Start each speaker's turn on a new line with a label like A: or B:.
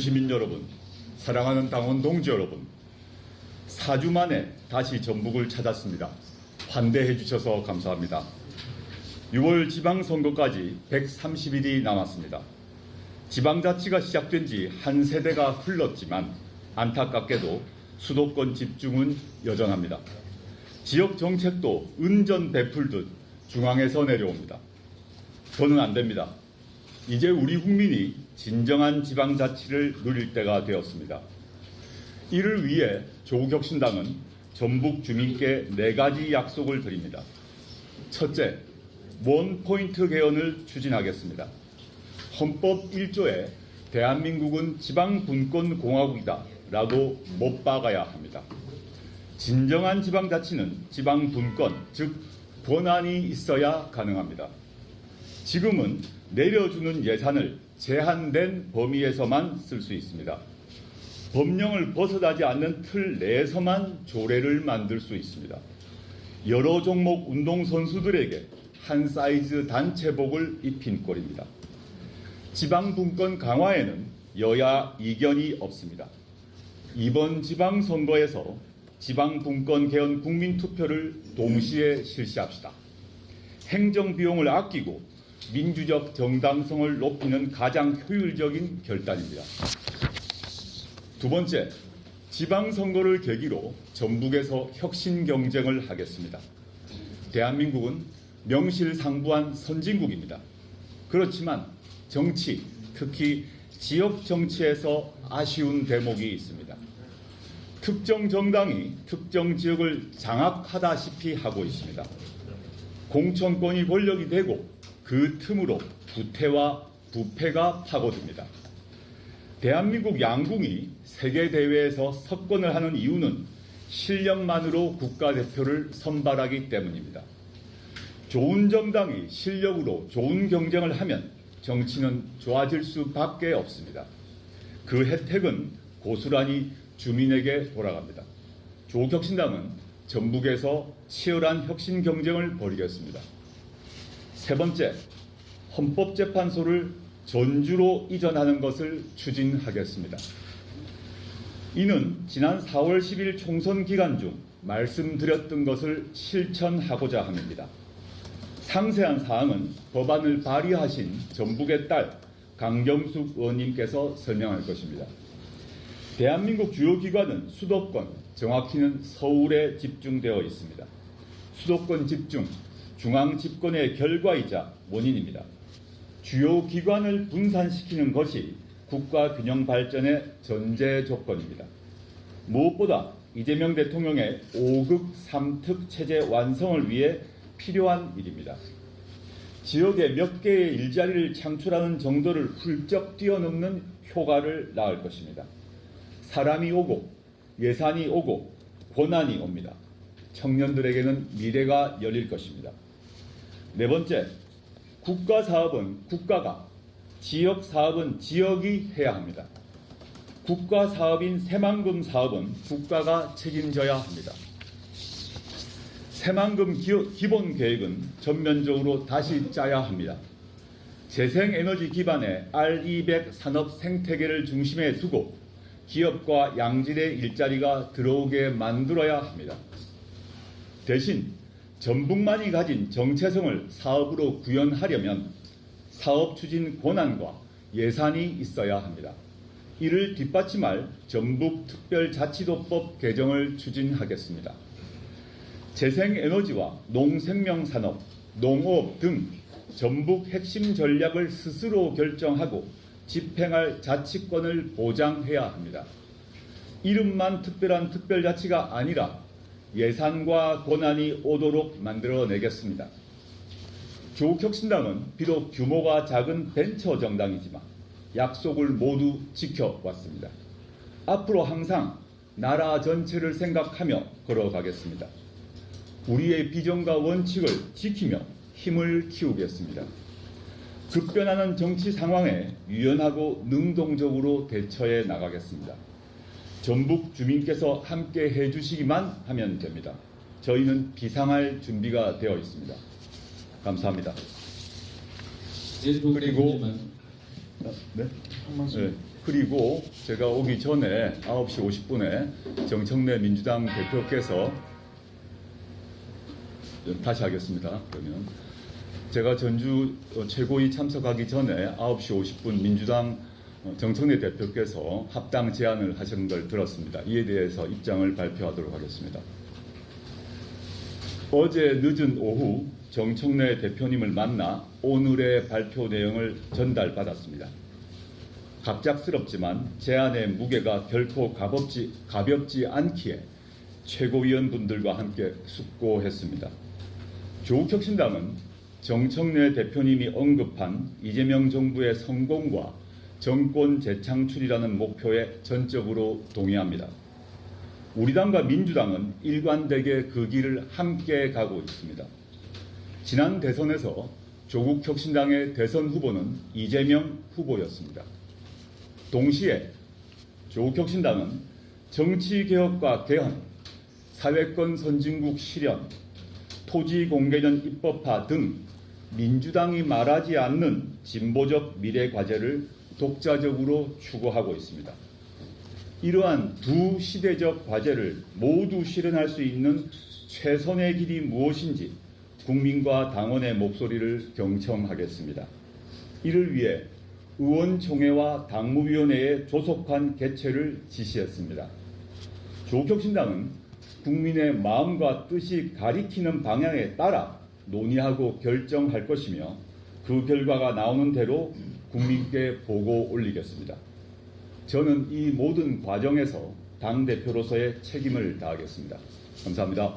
A: 시민 여러분, 사랑하는 당원 동지 여러분, 4주 만에 다시 전북을 찾았습니다. 환대해 주셔서 감사합니다. 6월 지방선거까지 130일이 남았습니다. 지방자치가 시작된 지 한 세대가 흘렀지만 안타깝게도 수도권 집중은 여전합니다. 지역 정책도 은전 베풀듯 중앙에서 내려옵니다. 더는 안 됩니다. 이제 우리 국민이 진정한 지방자치를 누릴 때가 되었습니다. 이를 위해 조국혁신당은 전북 주민께 4가지 약속을 드립니다. 첫째, 원포인트 개헌을 추진하겠습니다. 헌법 1조에 대한민국은 지방분권공화국이다 라고 못 박아야 합니다. 진정한 지방자치는 지방분권, 즉 권한이 있어야 가능합니다. 지금은 내려주는 예산을 제한된 범위에서만 쓸 수 있습니다. 법령을 벗어나지 않는 틀 내에서만 조례를 만들 수 있습니다. 여러 종목 운동선수들에게 한 사이즈 단체복을 입힌 꼴입니다. 지방분권 강화에는 여야 이견이 없습니다. 이번 지방선거에서 지방분권 개헌 국민투표를 동시에 실시합시다. 행정비용을 아끼고 민주적 정당성을 높이는 가장 효율적인 결단입니다. 두 번째, 지방선거를 계기로 전북에서 혁신 경쟁을 하겠습니다. 대한민국은 명실상부한 선진국입니다. 그렇지만 정치, 특히 지역 정치에서 아쉬운 대목이 있습니다. 특정 정당이 특정 지역을 장악하다시피 하고 있습니다. 공천권이 권력이 되고 그 틈으로 부태와 부패가 파고듭니다. 대한민국 양궁이 세계대회에서 석권을 하는 이유는 실력만으로 국가대표를 선발하기 때문입니다. 좋은 정당이 실력으로 좋은 경쟁을 하면 정치는 좋아질 수밖에 없습니다. 그 혜택은 고스란히 주민에게 돌아갑니다. 조국혁신당은 전북에서 치열한 혁신 경쟁을 벌이겠습니다. 세 번째, 헌법재판소를 전주로 이전하는 것을 추진하겠습니다. 이는 지난 4월 10일 총선 기간 중 말씀드렸던 것을 실천하고자 합니다. 상세한 사항은 법안을 발의하신 전북의 딸 강경숙 의원님께서 설명할 것입니다. 대한민국 주요 기관은 수도권, 정확히는 서울에 집중되어 있습니다. 수도권 집중, 중앙 집권의 결과이자 원인입니다. 주요 기관을 분산시키는 것이 국가 균형 발전의 전제 조건입니다. 무엇보다 이재명 대통령의 5급 3특 체제 완성을 위해 필요한 일입니다. 지역에 몇 개의 일자리를 창출하는 정도를 훌쩍 뛰어넘는 효과를 낳을 것입니다. 사람이 오고 예산이 오고 권한이 옵니다. 청년들에게는 미래가 열릴 것입니다. 네 번째, 국가 사업은 국가가, 지역 사업은 지역이 해야 합니다. 국가 사업인 새만금 사업은 국가가 책임져야 합니다. 새만금 기본 계획은 전면적으로 다시 짜야 합니다. 재생에너지 기반의 R200 산업 생태계를 중심에 두고 기업과 양질의 일자리가 들어오게 만들어야 합니다. 대신 전북만이 가진 정체성을 사업으로 구현하려면 사업 추진 권한과 예산이 있어야 합니다. 이를 뒷받침할 전북특별자치도법 개정을 추진하겠습니다. 재생에너지와 농생명산업, 농업 등 전북 핵심 전략을 스스로 결정하고 집행할 자치권을 보장해야 합니다. 이름만 특별한 특별자치가 아니라 예산과 권한이 오도록 만들어내겠습니다. 조국혁신당은 비록 규모가 작은 벤처 정당이지만 약속을 모두 지켜왔습니다. 앞으로 항상 나라 전체를 생각하며 걸어가겠습니다. 우리의 비전과 원칙을 지키며 힘을 키우겠습니다. 급변하는 정치 상황에 유연하고 능동적으로 대처해 나가겠습니다. 전북 주민께서 함께 해주시기만 하면 됩니다. 저희는 비상할 준비가 되어 있습니다. 감사합니다.
B: 그리고
A: 네?
B: 한 말씀.
A: 네. 그리고 제가 오기 전에 9시 50분에 정청래 민주당 대표께서 다시 하겠습니다. 그러면 제가 전주 최고위 참석하기 전에 9시 50분 민주당 정청래 대표께서 합당 제안을 하신 걸 들었습니다. 이에 대해서 입장을 발표하도록 하겠습니다. 어제 늦은 오후 정청래 대표님을 만나 오늘의 발표 내용을 전달받았습니다. 갑작스럽지만 제안의 무게가 결코 가볍지 않기에 최고위원분들과 함께 숙고했습니다. 조국혁신당은 정청래 대표님이 언급한 이재명 정부의 성공과 정권 재창출이라는 목표에 전적으로 동의합니다. 우리 당과 민주당은 일관되게 그 길을 함께 가고 있습니다. 지난 대선에서 조국혁신당의 대선 후보는 이재명 후보였습니다. 동시에 조국혁신당은 정치개혁과 개헌, 사회권 선진국 실현, 토지공개전 입법화 등 민주당이 말하지 않는 진보적 미래 과제를 독자적으로 추구하고 있습니다. 이러한 두 시대적 과제를 모두 실현할 수 있는 최선의 길이 무엇인지 국민과 당원의 목소리를 경청하겠습니다. 이를 위해 의원총회와 당무위원회의 조속한 개최를 지시했습니다. 조국혁신당은 국민의 마음과 뜻이 가리키는 방향에 따라 논의하고 결정할 것이며 그 결과가 나오는 대로 국민께 보고 올리겠습니다. 저는 이 모든 과정에서 당대표로서의 책임을 다하겠습니다. 감사합니다.